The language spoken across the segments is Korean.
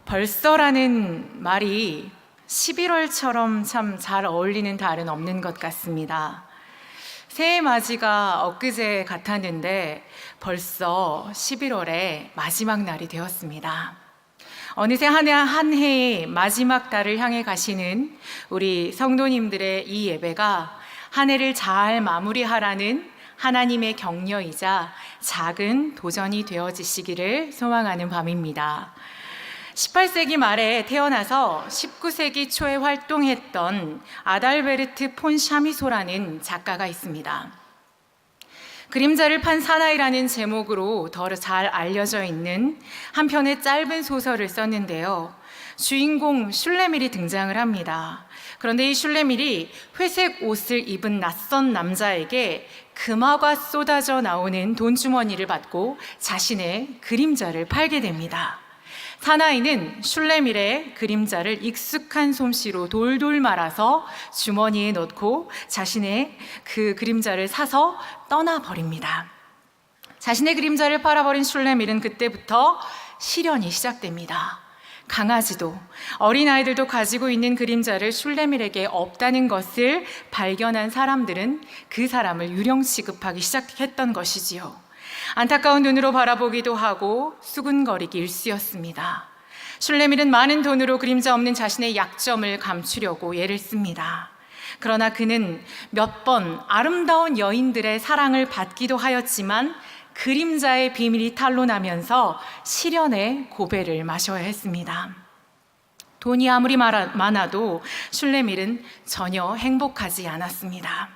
벌써라는 말이 11월처럼 참 잘 어울리는 달은 없는 것 같습니다. 새해 맞이가 엊그제 같았는데 벌써 11월의 마지막 날이 되었습니다. 어느새 한 해의 마지막 달을 향해 가시는 우리 성도님들의 이 예배가 한 해를 잘 마무리하라는 하나님의 격려이자 작은 도전이 되어지시기를 소망하는 밤입니다. 18세기 말에 태어나서 19세기 초에 활동했던 아달베르트 폰 샤미소라는 작가가 있습니다. 그림자를 판 사나이라는 제목으로 더 잘 알려져 있는 한 편의 짧은 소설을 썼는데요. 주인공 슐레밀이 등장을 합니다. 그런데 이 슐레밀이 회색 옷을 입은 낯선 남자에게 금화가 쏟아져 나오는 돈주머니를 받고 자신의 그림자를 팔게 됩니다. 사나이는 슐레밀의 그림자를 익숙한 솜씨로 돌돌 말아서 주머니에 넣고 자신의 그 그림자를 사서 떠나버립니다. 자신의 그림자를 팔아버린 슐레밀은 그때부터 시련이 시작됩니다. 강아지도 어린아이들도 가지고 있는 그림자를 슐레밀에게 없다는 것을 발견한 사람들은 그 사람을 유령 취급하기 시작했던 것이지요. 안타까운 눈으로 바라보기도 하고 수군거리기 일쑤였습니다. 슐레밀은 많은 돈으로 그림자 없는 자신의 약점을 감추려고 애를 씁니다. 그러나 그는 몇 번 아름다운 여인들의 사랑을 받기도 하였지만 그림자의 비밀이 탄로나면서 시련의 고배를 마셔야 했습니다. 돈이 아무리 많아도 슐레밀은 전혀 행복하지 않았습니다.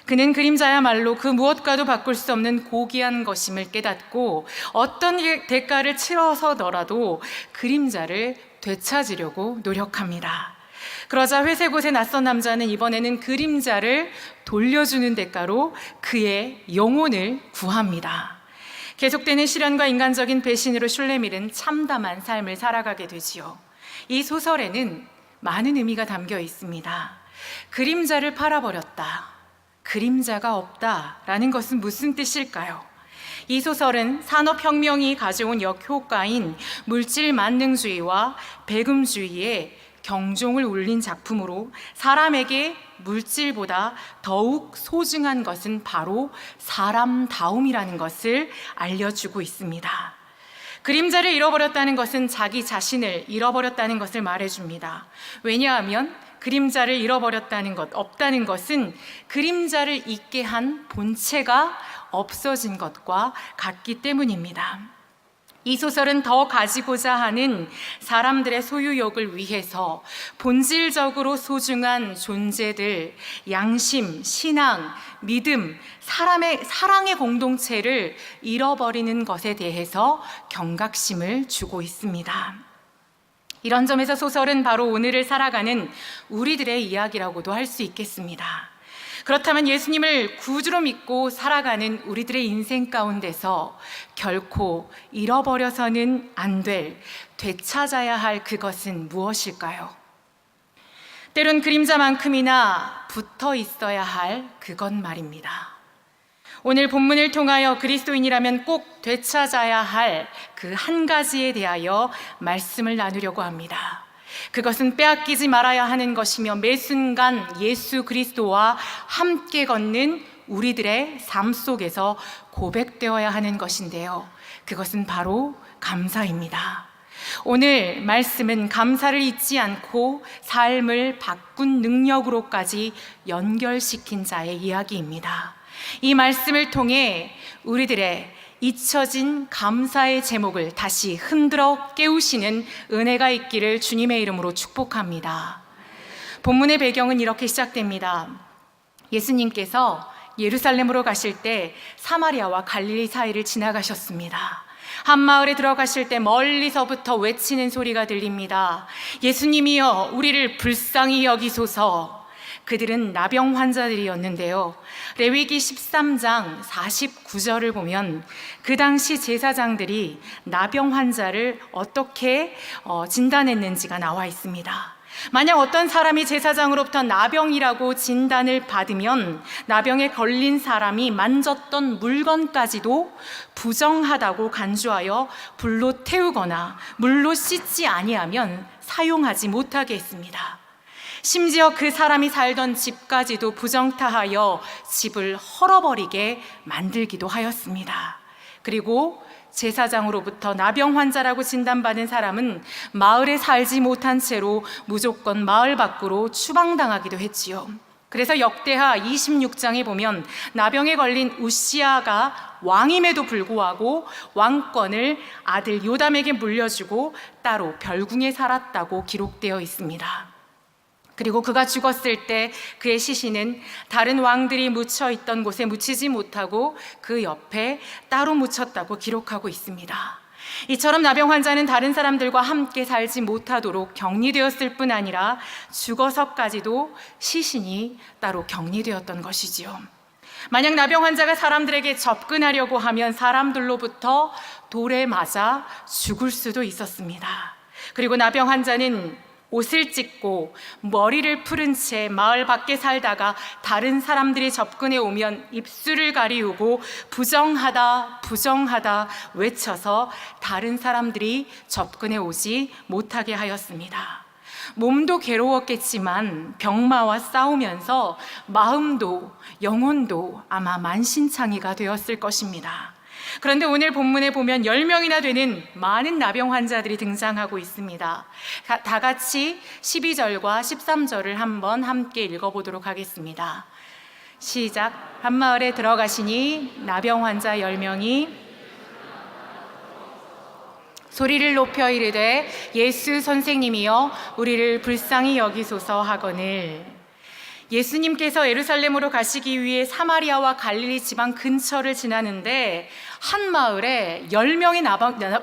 그는 그림자야말로 그 무엇과도 바꿀 수 없는 고귀한 것임을 깨닫고 어떤 대가를 치러서더라도 그림자를 되찾으려고 노력합니다. 그러자 회색 옷의 낯선 남자는 이번에는 그림자를 돌려주는 대가로 그의 영혼을 구합니다. 계속되는 시련과 인간적인 배신으로 슐레밀은 참담한 삶을 살아가게 되지요. 이 소설에는 많은 의미가 담겨 있습니다. 그림자를 팔아버렸다. 그림자가 없다라는 것은 무슨 뜻일까요? 이 소설은 산업혁명이 가져온 역효과인 물질 만능주의와 배금주의에 경종을 울린 작품으로 사람에게 물질보다 더욱 소중한 것은 바로 사람다움이라는 것을 알려주고 있습니다. 그림자를 잃어버렸다는 것은 자기 자신을 잃어버렸다는 것을 말해줍니다. 왜냐하면 그림자를 잃어버렸다는 것, 없다는 것은 그림자를 잊게 한 본체가 없어진 것과 같기 때문입니다. 이 소설은 더 가지고자 하는 사람들의 소유욕을 위해서 본질적으로 소중한 존재들, 양심, 신앙, 믿음, 사랑의 공동체를 잃어버리는 것에 대해서 경각심을 주고 있습니다. 이런 점에서 소설은 바로 오늘을 살아가는 우리들의 이야기라고도 할 수 있겠습니다. 그렇다면 예수님을 구주로 믿고 살아가는 우리들의 인생 가운데서 결코 잃어버려서는 안 될, 되찾아야 할 그것은 무엇일까요? 때론 그림자만큼이나 붙어 있어야 할 그것 말입니다. 오늘 본문을 통하여 그리스도인이라면 꼭 되찾아야 할 그 한 가지에 대하여 말씀을 나누려고 합니다. 그것은 빼앗기지 말아야 하는 것이며 매 순간 예수 그리스도와 함께 걷는 우리들의 삶 속에서 고백되어야 하는 것인데요. 그것은 바로 감사입니다. 오늘 말씀은 감사를 잊지 않고 삶을 바꾼 능력으로까지 연결시킨 자의 이야기입니다. 이 말씀을 통해 우리들의 잊혀진 감사의 제목을 다시 흔들어 깨우시는 은혜가 있기를 주님의 이름으로 축복합니다. 본문의 배경은 이렇게 시작됩니다. 예수님께서 예루살렘으로 가실 때 사마리아와 갈릴리 사이를 지나가셨습니다. 한 마을에 들어가실 때 멀리서부터 외치는 소리가 들립니다. 예수님이여 우리를 불쌍히 여기소서. 그들은 나병 환자들이었는데요. 레위기 13장 49절을 보면 그 당시 제사장들이 나병 환자를 어떻게 진단했는지가 나와 있습니다. 만약 어떤 사람이 제사장으로부터 나병이라고 진단을 받으면 나병에 걸린 사람이 만졌던 물건까지도 부정하다고 간주하여 불로 태우거나 물로 씻지 아니하면 사용하지 못하게 했습니다. 심지어 그 사람이 살던 집까지도 부정타하여 집을 헐어버리게 만들기도 하였습니다. 그리고 제사장으로부터 나병 환자라고 진단받은 사람은 마을에 살지 못한 채로 무조건 마을 밖으로 추방당하기도 했지요. 그래서 역대하 26장에 보면 나병에 걸린 우시아가 왕임에도 불구하고 왕권을 아들 요담에게 물려주고 따로 별궁에 살았다고 기록되어 있습니다. 그리고 그가 죽었을 때 그의 시신은 다른 왕들이 묻혀 있던 곳에 묻히지 못하고 그 옆에 따로 묻혔다고 기록하고 있습니다. 이처럼 나병 환자는 다른 사람들과 함께 살지 못하도록 격리되었을 뿐 아니라 죽어서까지도 시신이 따로 격리되었던 것이지요. 만약 나병 환자가 사람들에게 접근하려고 하면 사람들로부터 돌에 맞아 죽을 수도 있었습니다. 그리고 나병 환자는 옷을 찢고 머리를 풀은 채 마을 밖에 살다가 다른 사람들이 접근해 오면 입술을 가리우고 부정하다 부정하다 외쳐서 다른 사람들이 접근해 오지 못하게 하였습니다. 몸도 괴로웠겠지만 병마와 싸우면서 마음도 영혼도 아마 만신창이가 되었을 것입니다. 그런데 오늘 본문에 보면 10명이나 되는 많은 나병 환자들이 등장하고 있습니다. 다 같이 12절과 13절을 한번 함께 읽어보도록 하겠습니다. 시작. 한 마을에 들어가시니 나병 환자 10명이 소리를 높여 이르되 예수 선생님이여 우리를 불쌍히 여기소서 하거늘. 예수님께서 예루살렘으로 가시기 위해 사마리아와 갈릴리 지방 근처를 지나는데 한 마을에 10명의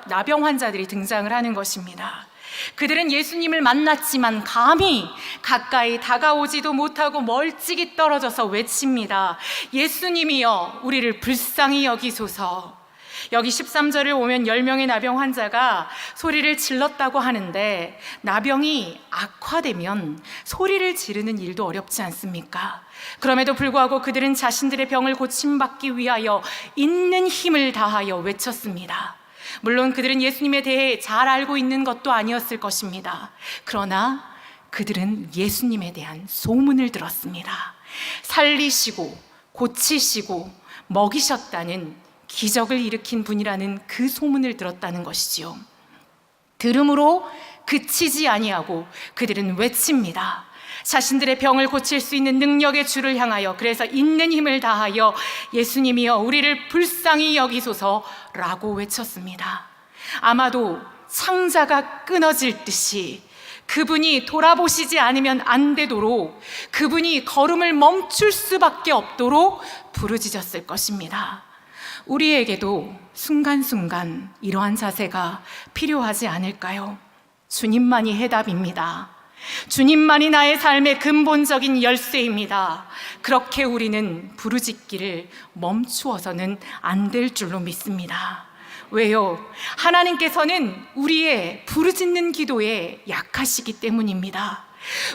나병 환자들이 등장을 하는 것입니다. 그들은 예수님을 만났지만 감히 가까이 다가오지도 못하고 멀찍이 떨어져서 외칩니다. 예수님이여 우리를 불쌍히 여기소서. 여기 13절을 보면 10명의 나병 환자가 소리를 질렀다고 하는데 나병이 악화되면 소리를 지르는 일도 어렵지 않습니까? 그럼에도 불구하고 그들은 자신들의 병을 고침받기 위하여 있는 힘을 다하여 외쳤습니다. 물론 그들은 예수님에 대해 잘 알고 있는 것도 아니었을 것입니다. 그러나 그들은 예수님에 대한 소문을 들었습니다. 살리시고 고치시고 먹이셨다는 기적을 일으킨 분이라는 그 소문을 들었다는 것이지요. 들음으로 그치지 아니하고 그들은 외칩니다. 자신들의 병을 고칠 수 있는 능력의 주를 향하여, 그래서 있는 힘을 다하여 예수님이여 우리를 불쌍히 여기소서라고 외쳤습니다. 아마도 창자가 끊어질 듯이 그분이 돌아보시지 않으면 안 되도록, 그분이 걸음을 멈출 수밖에 없도록 부르짖었을 것입니다. 우리에게도 순간순간 이러한 자세가 필요하지 않을까요? 주님만이 해답입니다. 주님만이 나의 삶의 근본적인 열쇠입니다. 그렇게 우리는 부르짖기를 멈추어서는 안 될 줄로 믿습니다. 왜요? 하나님께서는 우리의 부르짖는 기도에 약하시기 때문입니다.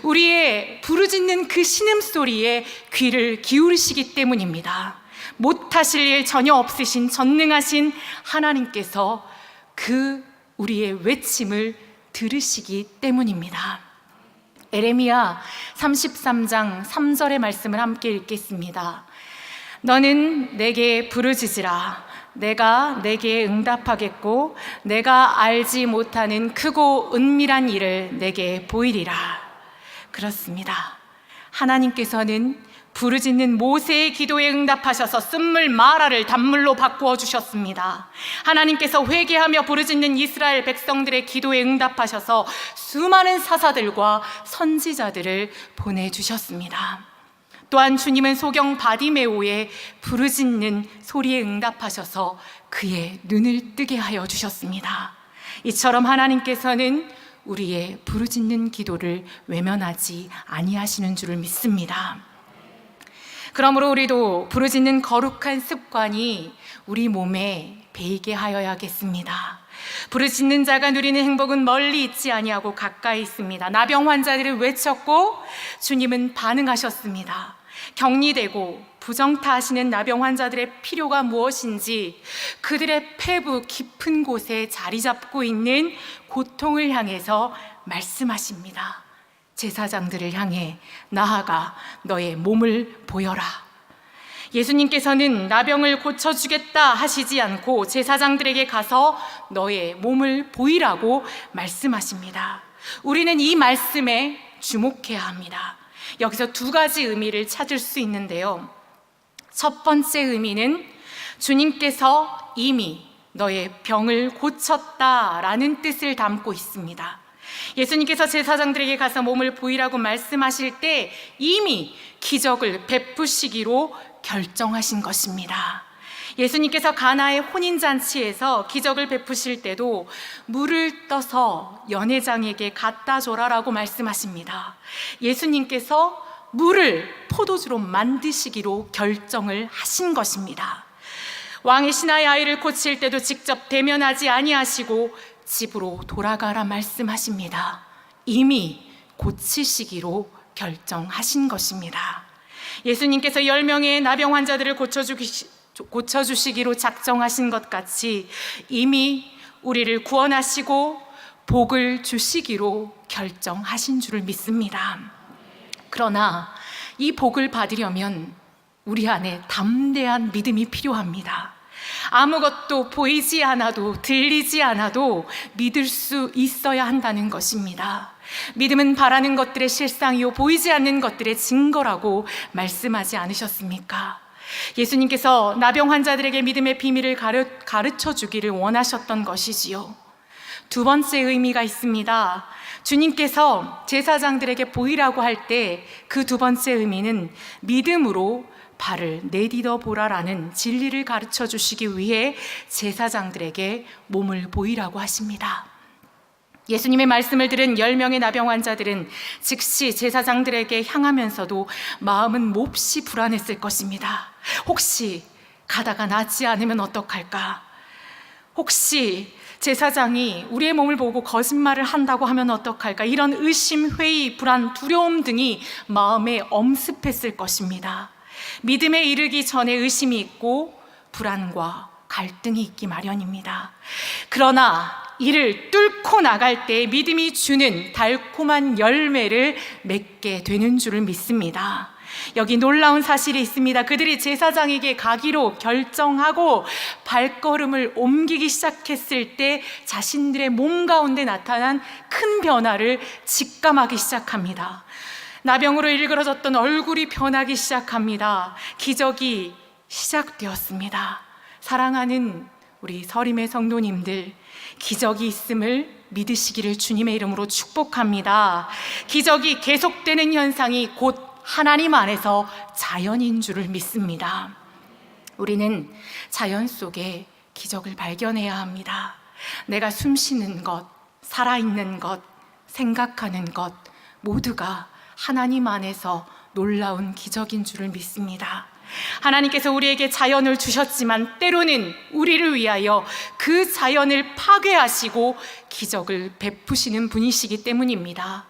우리의 부르짖는 그 신음소리에 귀를 기울이시기 때문입니다. 못하실 일 전혀 없으신 전능하신 하나님께서 그 우리의 외침을 들으시기 때문입니다. 에레미야 33장 3절의 말씀을 함께 읽겠습니다. 너는 내게 부르짖으라. 내가 내게 응답하겠고 내가 알지 못하는 크고 은밀한 일을 내게 보이리라. 그렇습니다. 하나님께서는 부르짖는 모세의 기도에 응답하셔서 쓴물 마라를 단물로 바꾸어 주셨습니다. 하나님께서 회개하며 부르짖는 이스라엘 백성들의 기도에 응답하셔서 수많은 사사들과 선지자들을 보내주셨습니다. 또한 주님은 소경 바디메오의 부르짖는 소리에 응답하셔서 그의 눈을 뜨게 하여 주셨습니다. 이처럼 하나님께서는 우리의 부르짖는 기도를 외면하지 아니하시는 줄을 믿습니다. 그러므로 우리도 부르짖는 거룩한 습관이 우리 몸에 배이게 하여야겠습니다. 부르짖는 자가 누리는 행복은 멀리 있지 아니하고 가까이 있습니다. 나병 환자들을 외쳤고 주님은 반응하셨습니다. 격리되고 부정타하시는 나병 환자들의 필요가 무엇인지 그들의 폐부 깊은 곳에 자리 잡고 있는 고통을 향해서 말씀하십니다. 제사장들을 향해 나아가 너의 몸을 보여라. 예수님께서는 나병을 고쳐주겠다 하시지 않고 제사장들에게 가서 너의 몸을 보이라고 말씀하십니다. 우리는 이 말씀에 주목해야 합니다. 여기서 두 가지 의미를 찾을 수 있는데요. 첫 번째 의미는 주님께서 이미 너의 병을 고쳤다라는 뜻을 담고 있습니다. 예수님께서 제사장들에게 가서 몸을 보이라고 말씀하실 때 이미 기적을 베푸시기로 결정하신 것입니다. 예수님께서 가나의 혼인잔치에서 기적을 베푸실 때도 물을 떠서 연회장에게 갖다 줘라라고 말씀하십니다. 예수님께서 물을 포도주로 만드시기로 결정을 하신 것입니다. 왕의 신하의 아이를 고칠 때도 직접 대면하지 아니하시고 집으로 돌아가라 말씀하십니다. 이미 고치시기로 결정하신 것입니다. 예수님께서 10명의 나병 환자들을 고쳐주시기로 작정하신 것 같이 이미 우리를 구원하시고 복을 주시기로 결정하신 줄을 믿습니다. 그러나 이 복을 받으려면 우리 안에 담대한 믿음이 필요합니다. 아무것도 보이지 않아도 들리지 않아도 믿을 수 있어야 한다는 것입니다. 믿음은 바라는 것들의 실상이요 보이지 않는 것들의 증거라고 말씀하지 않으셨습니까? 예수님께서 나병 환자들에게 믿음의 비밀을 가르쳐 주기를 원하셨던 것이지요. 두 번째 의미가 있습니다. 주님께서 제사장들에게 보이라고 할 때 그 두 번째 의미는 믿음으로 발을 내디뎌 보라라는 진리를 가르쳐 주시기 위해 제사장들에게 몸을 보이라고 하십니다. 예수님의 말씀을 들은 10명의 나병 환자들은 즉시 제사장들에게 향하면서도 마음은 몹시 불안했을 것입니다. 혹시 가다가 낫지 않으면 어떡할까? 혹시 제사장이 우리의 몸을 보고 거짓말을 한다고 하면 어떡할까? 이런 의심, 회의, 불안, 두려움 등이 마음에 엄습했을 것입니다. 믿음에 이르기 전에 의심이 있고 불안과 갈등이 있기 마련입니다. 그러나 이를 뚫고 나갈 때 믿음이 주는 달콤한 열매를 맺게 되는 줄을 믿습니다. 여기 놀라운 사실이 있습니다. 그들이 제사장에게 가기로 결정하고 발걸음을 옮기기 시작했을 때 자신들의 몸 가운데 나타난 큰 변화를 직감하기 시작합니다. 나병으로 일그러졌던 얼굴이 변하기 시작합니다. 기적이 시작되었습니다. 사랑하는 우리 서림의 성도님들, 기적이 있음을 믿으시기를 주님의 이름으로 축복합니다. 기적이 계속되는 현상이 곧 하나님 안에서 자연인 줄을 믿습니다. 우리는 자연 속에 기적을 발견해야 합니다. 내가 숨쉬는 것, 살아있는 것, 생각하는 것 모두가 하나님 안에서 놀라운 기적인 줄을 믿습니다. 하나님께서 우리에게 자연을 주셨지만 때로는 우리를 위하여 그 자연을 파괴하시고 기적을 베푸시는 분이시기 때문입니다.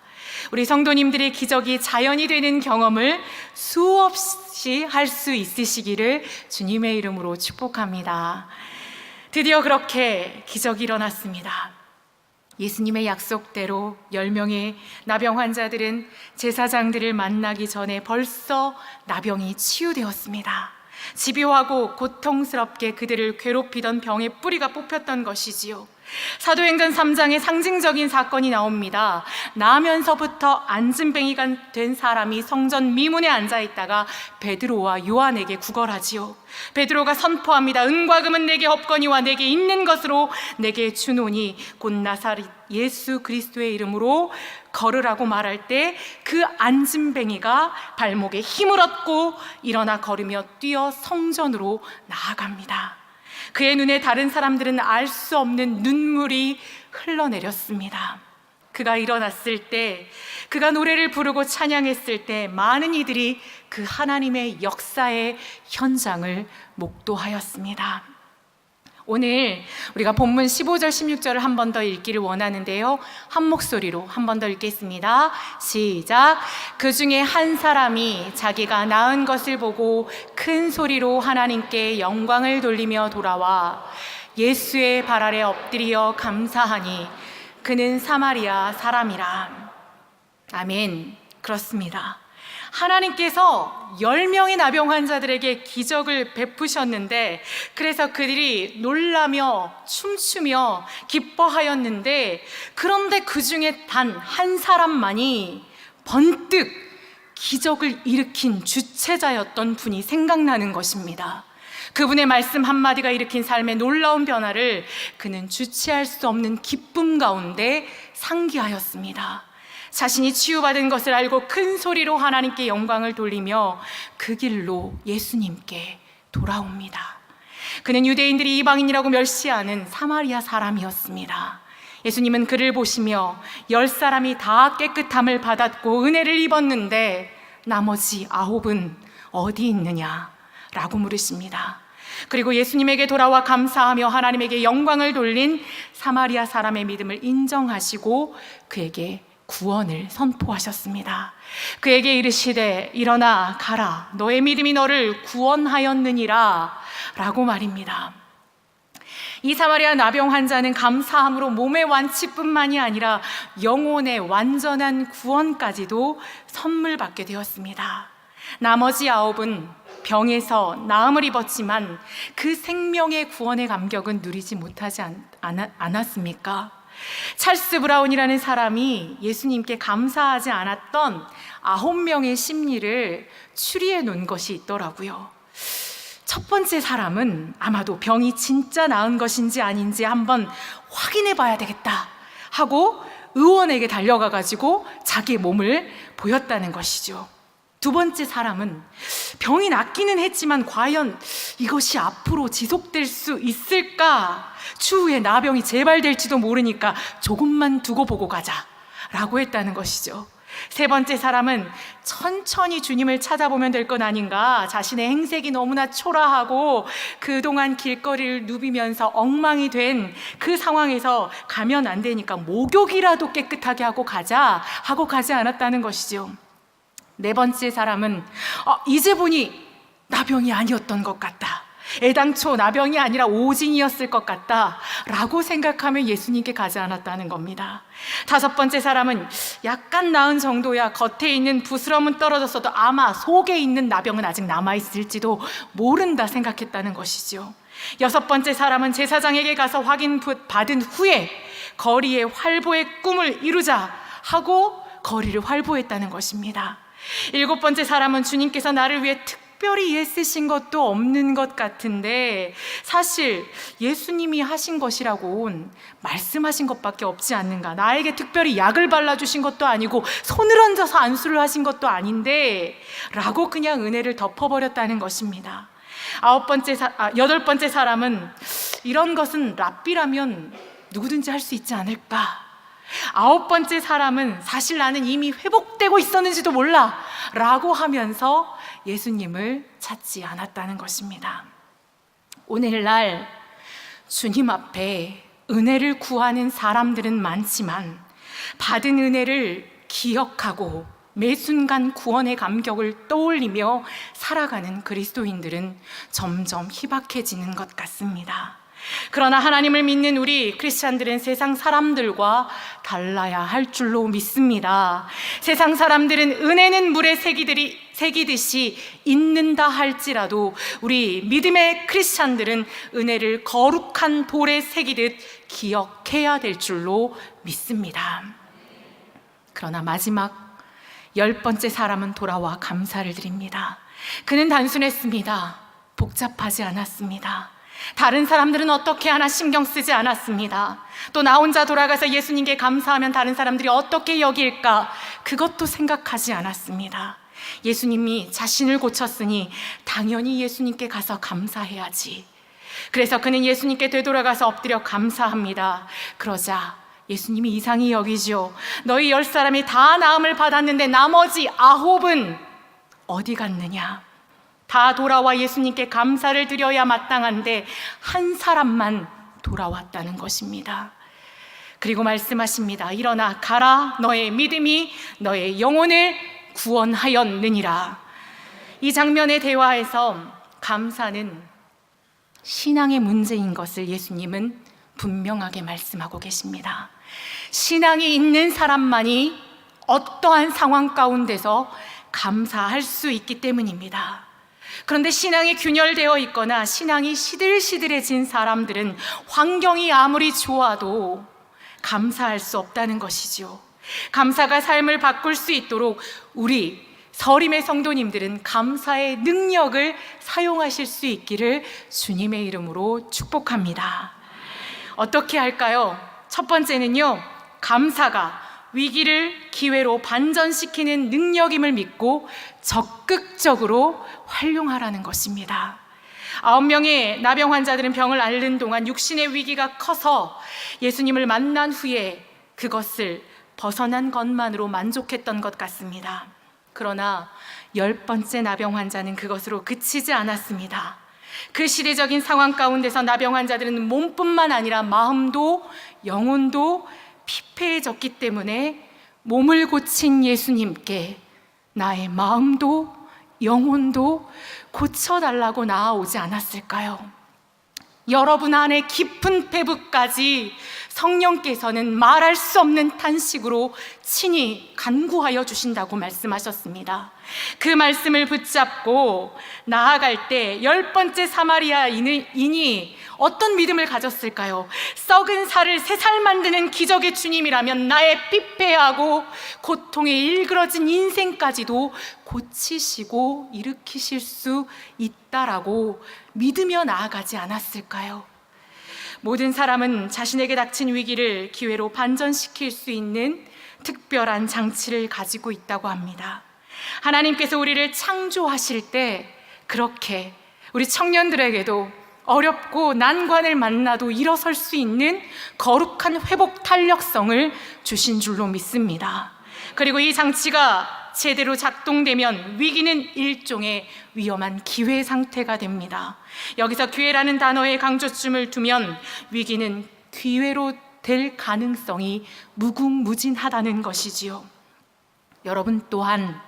우리 성도님들의 기적이 자연이 되는 경험을 수없이 할 수 있으시기를 주님의 이름으로 축복합니다. 드디어 그렇게 기적이 일어났습니다. 예수님의 약속대로 10명의 나병 환자들은 제사장들을 만나기 전에 벌써 나병이 치유되었습니다. 집요하고 고통스럽게 그들을 괴롭히던 병의 뿌리가 뽑혔던 것이지요. 사도행전 3장에 상징적인 사건이 나옵니다. 나면서부터 안진뱅이가 된 사람이 성전 미문에 앉아있다가 베드로와 요한에게 구걸하지요. 베드로가 선포합니다. 은과 금은 내게 없거니와 내게 있는 것으로 내게 주노니 곧 나사렛 예수 그리스도의 이름으로 걸으라고 말할 때 그 안진뱅이가 발목에 힘을 얻고 일어나 걸으며 뛰어 성전으로 나아갑니다. 그의 눈에 다른 사람들은 알 수 없는 눈물이 흘러내렸습니다. 그가 일어났을 때, 그가 노래를 부르고 찬양했을 때 많은 이들이 그 하나님의 역사의 현장을 목도하였습니다. 오늘 우리가 본문 15절, 16절을 한 번 더 읽기를 원하는데요. 한 목소리로 한 번 더 읽겠습니다. 시작. 그 중에 한 사람이 자기가 낳은 것을 보고 큰 소리로 하나님께 영광을 돌리며 돌아와 예수의 발 아래 엎드려 감사하니 그는 사마리아 사람이라. 아멘. 그렇습니다. 하나님께서 10명의 나병 환자들에게 기적을 베푸셨는데, 그래서 그들이 놀라며 춤추며 기뻐하였는데, 그런데 그 중에 단 한 사람만이 번뜩 기적을 일으킨 주체자였던 분이 생각나는 것입니다. 그분의 말씀 한마디가 일으킨 삶의 놀라운 변화를 그는 주체할 수 없는 기쁨 가운데 상기하였습니다. 자신이 치유받은 것을 알고 큰 소리로 하나님께 영광을 돌리며 그 길로 예수님께 돌아옵니다. 그는 유대인들이 이방인이라고 멸시하는 사마리아 사람이었습니다. 예수님은 그를 보시며 10사람이 다 깨끗함을 받았고 은혜를 입었는데 나머지 9은 어디 있느냐? 라고 물으십니다. 그리고 예수님에게 돌아와 감사하며 하나님에게 영광을 돌린 사마리아 사람의 믿음을 인정하시고 그에게 구원을 선포하셨습니다. 그에게 이르시되 일어나 가라, 너의 믿음이 너를 구원하였느니라 라고 말입니다. 이 사마리아 나병 환자는 감사함으로 몸의 완치뿐만이 아니라 영혼의 완전한 구원까지도 선물 받게 되었습니다. 나머지 9은 병에서 나음을 입었지만 그 생명의 구원의 감격은 누리지 못하지 않았습니까? 찰스 브라운이라는 사람이 예수님께 감사하지 않았던 9명의 심리를 추리해 놓은 것이 있더라고요. 첫 번째 사람은 아마도 병이 진짜 나은 것인지 아닌지 한번 확인해 봐야 되겠다 하고 의원에게 달려가 가지고 자기 몸을 보였다는 것이죠. 두 번째 사람은 병이 낫기는 했지만 과연 이것이 앞으로 지속될 수 있을까? 추후에 나병이 재발될지도 모르니까 조금만 두고 보고 가자 라고 했다는 것이죠. 세 번째 사람은 천천히 주님을 찾아보면 될 건 아닌가, 자신의 행색이 너무나 초라하고 그동안 길거리를 누비면서 엉망이 된 그 상황에서 가면 안 되니까 목욕이라도 깨끗하게 하고 가자 하고 가지 않았다는 것이죠. 네 번째 사람은 이제 보니 나병이 아니었던 것 같다, 애당초 나병이 아니라 오진이었을 것 같다 라고 생각하며 예수님께 가지 않았다는 겁니다. 다섯 번째 사람은 약간 나은 정도야, 겉에 있는 부스럼은 떨어졌어도 아마 속에 있는 나병은 아직 남아있을지도 모른다 생각했다는 것이죠. 여섯 번째 사람은 제사장에게 가서 확인받은 후에 거리에 활보의 꿈을 이루자 하고 거리를 활보했다는 것입니다. 일곱 번째 사람은 주님께서 나를 위해 특별히 애쓰신 것도 없는 것 같은데 사실 예수님이 하신 것이라고는 말씀하신 것밖에 없지 않는가, 나에게 특별히 약을 발라주신 것도 아니고 손을 얹어서 안수를 하신 것도 아닌데 라고 그냥 은혜를 덮어버렸다는 것입니다. 여덟 번째 사람은 이런 것은 랍비라면 누구든지 할 수 있지 않을까, 아홉 번째 사람은 사실 나는 이미 회복되고 있었는지도 몰라 라고 하면서 예수님을 찾지 않았다는 것입니다. 오늘날 주님 앞에 은혜를 구하는 사람들은 많지만 받은 은혜를 기억하고 매 순간 구원의 감격을 떠올리며 살아가는 그리스도인들은 점점 희박해지는 것 같습니다. 그러나 하나님을 믿는 우리 크리스찬들은 세상 사람들과 달라야 할 줄로 믿습니다. 세상 사람들은 은혜는 물에 새기듯이 있는다 할지라도 우리 믿음의 크리스찬들은 은혜를 거룩한 돌에 새기듯 기억해야 될 줄로 믿습니다. 그러나 마지막 10번째 사람은 돌아와 감사를 드립니다. 그는 단순했습니다. 복잡하지 않았습니다. 다른 사람들은 어떻게 하나 신경 쓰지 않았습니다. 또 나 혼자 돌아가서 예수님께 감사하면 다른 사람들이 어떻게 여길까, 그것도 생각하지 않았습니다. 예수님이 자신을 고쳤으니 당연히 예수님께 가서 감사해야지. 그래서 그는 예수님께 되돌아가서 엎드려 감사합니다. 그러자 예수님이 이상히 여기죠. 너희 10사람이 다 나음을 받았는데 나머지 9은 어디 갔느냐? 다 돌아와 예수님께 감사를 드려야 마땅한데 한 사람만 돌아왔다는 것입니다. 그리고 말씀하십니다. 일어나 가라, 너의 믿음이 너의 영혼을 구원하였느니라. 이 장면의 대화에서 감사는 신앙의 문제인 것을 예수님은 분명하게 말씀하고 계십니다. 신앙이 있는 사람만이 어떠한 상황 가운데서 감사할 수 있기 때문입니다. 그런데 신앙이 균열되어 있거나 신앙이 시들시들해진 사람들은 환경이 아무리 좋아도 감사할 수 없다는 것이죠. 감사가 삶을 바꿀 수 있도록 우리 서림의 성도님들은 감사의 능력을 사용하실 수 있기를 주님의 이름으로 축복합니다. 어떻게 할까요? 첫 번째는요, 감사가 위기를 기회로 반전시키는 능력임을 믿고 적극적으로 활용하라는 것입니다. 9명의 나병 환자들은 병을 앓는 동안 육신의 위기가 커서 예수님을 만난 후에 그것을 벗어난 것만으로 만족했던 것 같습니다. 그러나 10번째 나병 환자는 그것으로 그치지 않았습니다. 그 시대적인 상황 가운데서 나병 환자들은 몸뿐만 아니라 마음도 영혼도 피폐해졌기 때문에 몸을 고친 예수님께 나의 마음도 영혼도 고쳐달라고 나아오지 않았을까요? 여러분 안에 깊은 배부까지 성령께서는 말할 수 없는 탄식으로 친히 간구하여 주신다고 말씀하셨습니다. 그 말씀을 붙잡고 나아갈 때 10번째 사마리아인이 어떤 믿음을 가졌을까요? 썩은 살을 새 살 만드는 기적의 주님이라면 나의 피폐하고 고통에 일그러진 인생까지도 고치시고 일으키실 수 있다라고 믿으며 나아가지 않았을까요? 모든 사람은 자신에게 닥친 위기를 기회로 반전시킬 수 있는 특별한 장치를 가지고 있다고 합니다. 하나님께서 우리를 창조하실 때 그렇게 우리 청년들에게도 어렵고 난관을 만나도 일어설 수 있는 거룩한 회복 탄력성을 주신 줄로 믿습니다. 그리고 이 장치가 제대로 작동되면 위기는 일종의 위험한 기회 상태가 됩니다. 여기서 기회라는 단어에 강조점을 두면 위기는 기회로 될 가능성이 무궁무진하다는 것이지요. 여러분 또한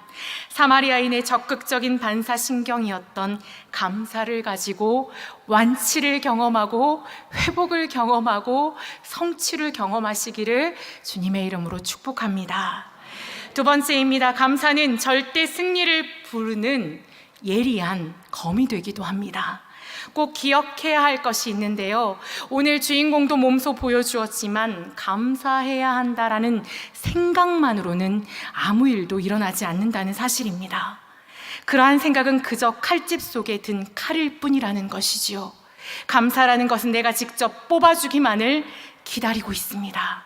사마리아인의 적극적인 반사신경이었던 감사를 가지고 완치를 경험하고 회복을 경험하고 성취를 경험하시기를 주님의 이름으로 축복합니다. 두 번째입니다. 감사는 절대 승리를 부르는 예리한 검이 되기도 합니다. 꼭 기억해야 할 것이 있는데요, 오늘 주인공도 몸소 보여주었지만 감사해야 한다라는 생각만으로는 아무 일도 일어나지 않는다는 사실입니다. 그러한 생각은 그저 칼집 속에 든 칼일 뿐이라는 것이지요. 감사라는 것은 내가 직접 뽑아주기만을 기다리고 있습니다.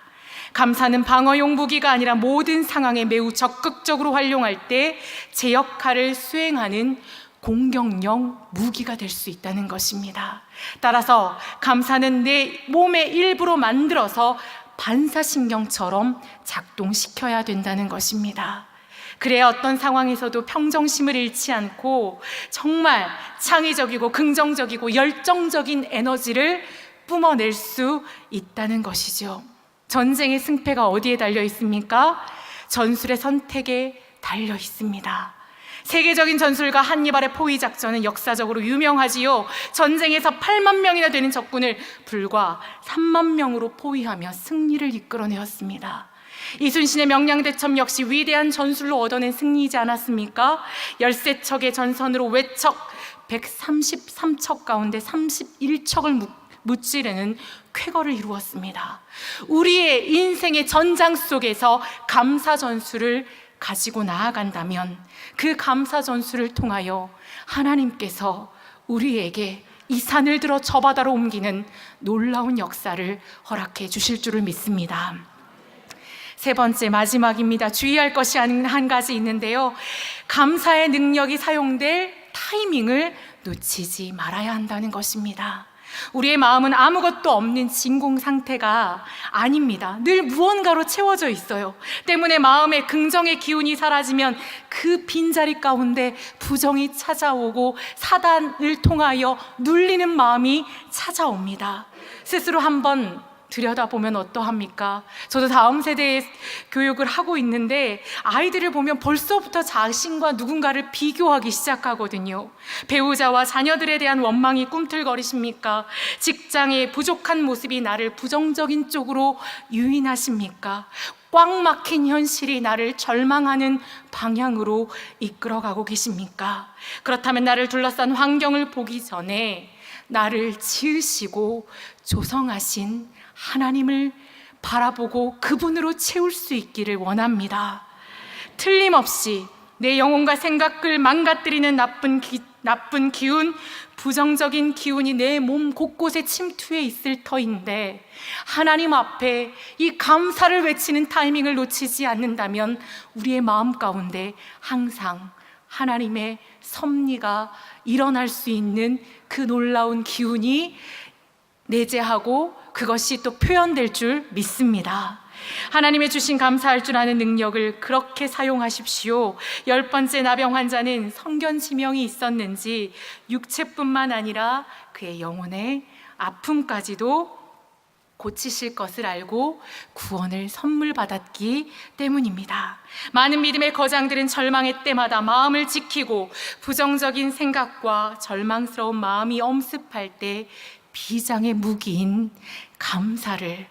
감사는 방어용 무기가 아니라 모든 상황에 매우 적극적으로 활용할 때 제 역할을 수행하는 공격용 무기가 될 수 있다는 것입니다. 따라서 감사는 내 몸의 일부로 만들어서 반사신경처럼 작동시켜야 된다는 것입니다. 그래야 어떤 상황에서도 평정심을 잃지 않고 정말 창의적이고 긍정적이고 열정적인 에너지를 뿜어낼 수 있다는 것이죠. 전쟁의 승패가 어디에 달려 있습니까? 전술의 선택에 달려 있습니다. 세계적인 전술가 한니발의 포위 작전은 역사적으로 유명하지요. 전쟁에서 8만 명이나 되는 적군을 불과 3만 명으로 포위하며 승리를 이끌어내었습니다. 이순신의 명량대첩 역시 위대한 전술로 얻어낸 승리이지 않았습니까? 13척의 전선으로 외척 133척 가운데 31척을 무찌르는 쾌거를 이루었습니다. 우리의 인생의 전장 속에서 감사 전술을 가지고 나아간다면 그 감사 전술을 통하여 하나님께서 우리에게 이 산을 들어 저 바다로 옮기는 놀라운 역사를 허락해 주실 줄을 믿습니다. 세 번째, 마지막입니다. 주의할 것이 한 가지 있는데요, 감사의 능력이 사용될 타이밍을 놓치지 말아야 한다는 것입니다. 우리의 마음은 아무것도 없는 진공 상태가 아닙니다. 늘 무언가로 채워져 있어요. 때문에 마음에 긍정의 기운이 사라지면 그 빈자리 가운데 부정이 찾아오고 사단을 통하여 눌리는 마음이 찾아옵니다. 스스로 한번 들여다보면 어떠합니까? 저도 다음 세대의 교육을 하고 있는데 아이들을 보면 벌써부터 자신과 누군가를 비교하기 시작하거든요. 배우자와 자녀들에 대한 원망이 꿈틀거리십니까? 직장의 부족한 모습이 나를 부정적인 쪽으로 유인하십니까? 꽉 막힌 현실이 나를 절망하는 방향으로 이끌어가고 계십니까? 그렇다면 나를 둘러싼 환경을 보기 전에 나를 지으시고 조성하신 하나님을 바라보고 그분으로 채울 수 있기를 원합니다. 틀림없이 내 영혼과 생각을 망가뜨리는 나쁜 기운, 부정적인 기운이 내 몸 곳곳에 침투해 있을 터인데 하나님 앞에 이 감사를 외치는 타이밍을 놓치지 않는다면 우리의 마음 가운데 항상 하나님의 섭리가 일어날 수 있는 그 놀라운 기운이 내재하고 그것이 또 표현될 줄 믿습니다. 하나님의 주신 감사할 줄 아는 능력을 그렇게 사용하십시오. 10번째 나병 환자는 성견지명이 있었는지 육체뿐만 아니라 그의 영혼의 아픔까지도 고치실 것을 알고 구원을 선물 받았기 때문입니다. 많은 믿음의 거장들은 절망의 때마다 마음을 지키고 부정적인 생각과 절망스러운 마음이 엄습할 때 비장의 무기인 감사를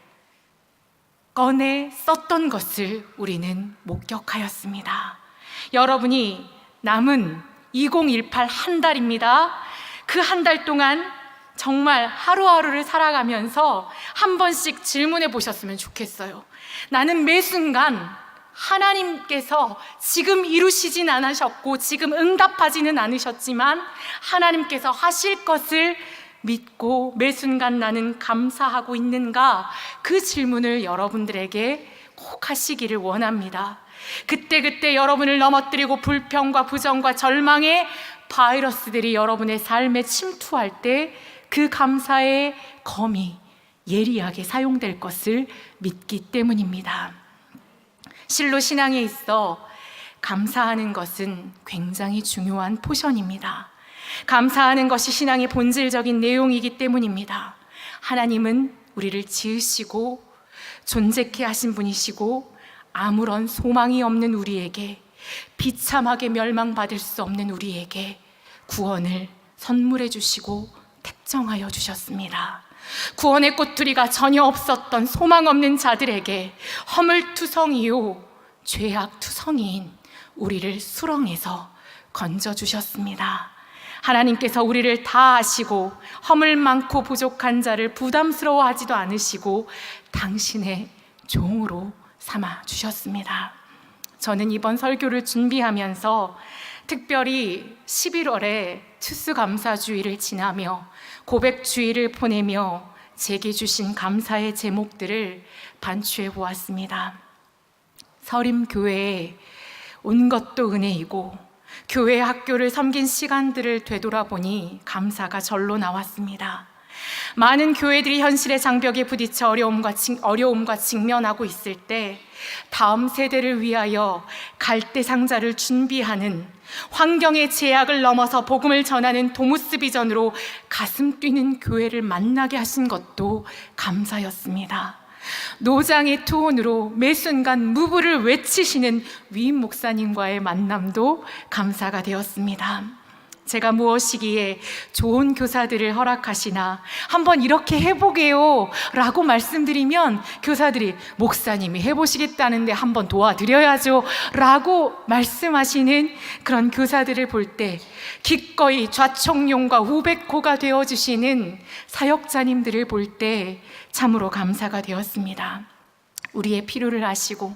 꺼내 썼던 것을 우리는 목격하였습니다. 여러분이 남은 2018 한 달입니다. 그 한 달 동안 정말 하루하루를 살아가면서 한 번씩 질문해 보셨으면 좋겠어요. 나는 매 순간 하나님께서 지금 이루시진 않으셨고 지금 응답하지는 않으셨지만 하나님께서 하실 것을 믿고 매 순간 나는 감사하고 있는가? 그 질문을 여러분들에게 꼭 하시기를 원합니다. 그때 여러분을 넘어뜨리고 불평과 부정과 절망의 바이러스들이 여러분의 삶에 침투할 때 그 감사의 검이 예리하게 사용될 것을 믿기 때문입니다. 실로 신앙에 있어 감사하는 것은 굉장히 중요한 포션입니다. 감사하는 것이 신앙의 본질적인 내용이기 때문입니다. 하나님은 우리를 지으시고 존재케 하신 분이시고 아무런 소망이 없는 우리에게, 비참하게 멸망받을 수 없는 우리에게 구원을 선물해 주시고 택정하여 주셨습니다. 구원의 꼬투리가 전혀 없었던 소망 없는 자들에게 허물투성이요 죄악투성이인 우리를 수렁에서 건져주셨습니다. 하나님께서 우리를 다 아시고 허물 많고 부족한 자를 부담스러워하지도 않으시고 당신의 종으로 삼아 주셨습니다. 저는 이번 설교를 준비하면서 특별히 11월에 추수감사주의를 지나며 고백주의를 보내며 제게 주신 감사의 제목들을 반추해 보았습니다. 서림교회에 온 것도 은혜이고 교회 학교를 섬긴 시간들을 되돌아보니 감사가 절로 나왔습니다. 많은 교회들이 현실의 장벽에 부딪혀 어려움과 직면하고 있을 때 다음 세대를 위하여 갈대 상자를 준비하는, 환경의 제약을 넘어서 복음을 전하는 도무스 비전으로 가슴 뛰는 교회를 만나게 하신 것도 감사였습니다. 노장의 투혼으로 매 순간 무브를 외치시는 위임 목사님과의 만남도 감사가 되었습니다. 제가 무엇이기에 좋은 교사들을 허락하시나 한번 이렇게 해보게요 라고 말씀드리면 교사들이 목사님이 해보시겠다는데 한번 도와드려야죠 라고 말씀하시는 그런 교사들을 볼 때 기꺼이 좌청룡과 우백호가 되어주시는 사역자님들을 볼 때 참으로 감사가 되었습니다. 우리의 필요를 아시고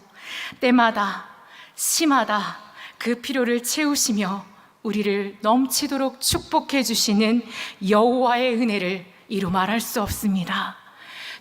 때마다 시마다 그 필요를 채우시며 우리를 넘치도록 축복해 주시는 여호와의 은혜를 이루 말할 수 없습니다.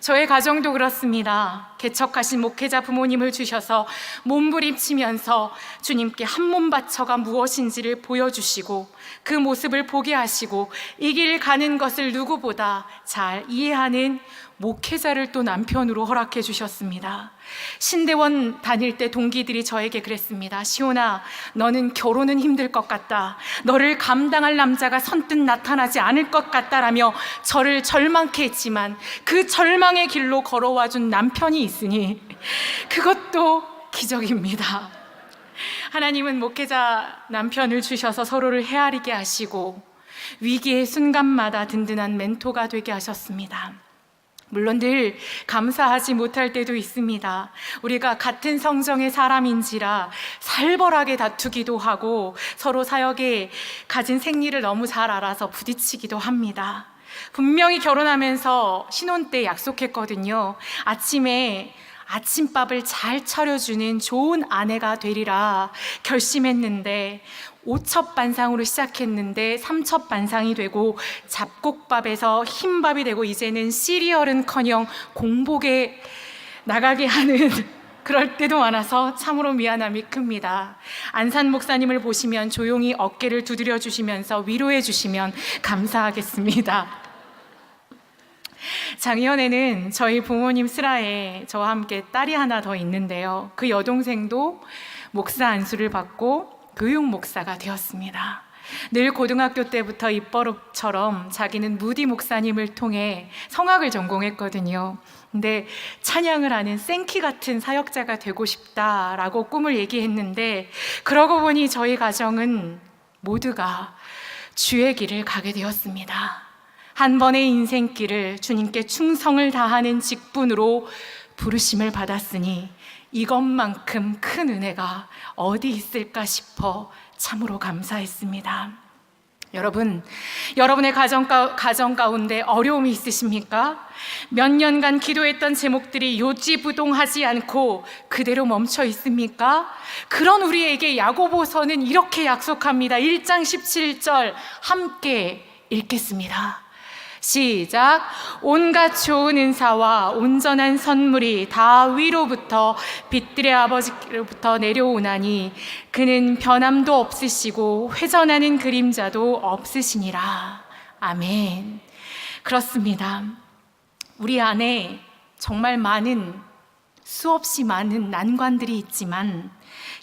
저의 가정도 그렇습니다. 개척하신 목회자 부모님을 주셔서 몸부림치면서 주님께 한 몸 바쳐가 무엇인지를 보여주시고 그 모습을 보게 하시고 이 길 가는 것을 누구보다 잘 이해하는 목회자를 또 남편으로 허락해 주셨습니다. 신대원 다닐 때 동기들이 저에게 그랬습니다. 시온아, 너는 결혼은 힘들 것 같다. 너를 감당할 남자가 선뜻 나타나지 않을 것 같다라며 저를 절망케 했지만 그 절망의 길로 걸어와 준 남편이 있으니 그것도 기적입니다. 하나님은 목회자 남편을 주셔서 서로를 헤아리게 하시고 위기의 순간마다 든든한 멘토가 되게 하셨습니다. 물론 늘 감사하지 못할 때도 있습니다. 우리가 같은 성정의 사람인지라 살벌하게 다투기도 하고 서로 사역에 가진 생리를 너무 잘 알아서 부딪히기도 합니다. 분명히 결혼하면서 신혼 때 약속했거든요. 아침에 아침밥을 잘 차려주는 좋은 아내가 되리라 결심했는데 5첩 반상으로 시작했는데 3첩 반상이 되고 잡곡밥에서 흰밥이 되고 이제는 시리얼은커녕 공복에 나가게 하는 그럴 때도 많아서 참으로 미안함이 큽니다. 안산 목사님을 보시면 조용히 어깨를 두드려 주시면서 위로해 주시면 감사하겠습니다. 작년에는 저희 부모님 슬하에 저와 함께 딸이 하나 더 있는데요. 그 여동생도 목사 안수를 받고 교육 목사가 되었습니다. 늘 고등학교 때부터 입버릇처럼 자기는 무디 목사님을 통해 성악을 전공했거든요. 근데 찬양을 하는 생키 같은 사역자가 되고 싶다라고 꿈을 얘기했는데 그러고 보니 저희 가정은 모두가 주의 길을 가게 되었습니다. 한 번의 인생길을 주님께 충성을 다하는 직분으로 부르심을 받았으니 이것만큼 큰 은혜가 어디 있을까 싶어 참으로 감사했습니다. 여러분, 여러분의 가정 가운데 어려움이 있으십니까? 몇 년간 기도했던 제목들이 요지부동하지 않고 그대로 멈춰 있습니까? 그런 우리에게 야고보서는 이렇게 약속합니다. 1장 17절 함께 읽겠습니다. 시작. 온갖 좋은 은사와 온전한 선물이 다 위로부터 빛들의 아버지로부터 내려오나니 그는 변함도 없으시고 회전하는 그림자도 없으시니라. 아멘. 그렇습니다. 우리 안에 정말 수없이 많은 난관들이 있지만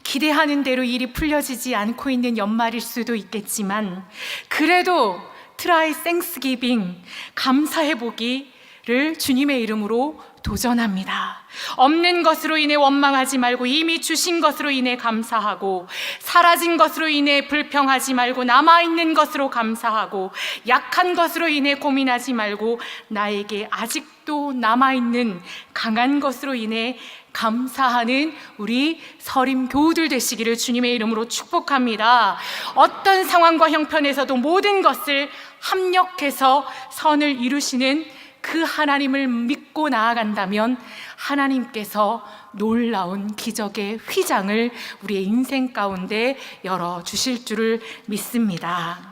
기대하는 대로 일이 풀려지지 않고 있는 연말일 수도 있겠지만 그래도 트라이 땡스기빙 감사해보기를 주님의 이름으로 도전합니다. 없는 것으로 인해 원망하지 말고 이미 주신 것으로 인해 감사하고 사라진 것으로 인해 불평하지 말고 남아있는 것으로 감사하고 약한 것으로 인해 고민하지 말고 나에게 아직도 남아있는 강한 것으로 인해 감사하는 우리 서림 교우들 되시기를 주님의 이름으로 축복합니다. 어떤 상황과 형편에서도 모든 것을 합력해서 선을 이루시는 그 하나님을 믿고 나아간다면 하나님께서 놀라운 기적의 휘장을 우리의 인생 가운데 열어주실 줄을 믿습니다.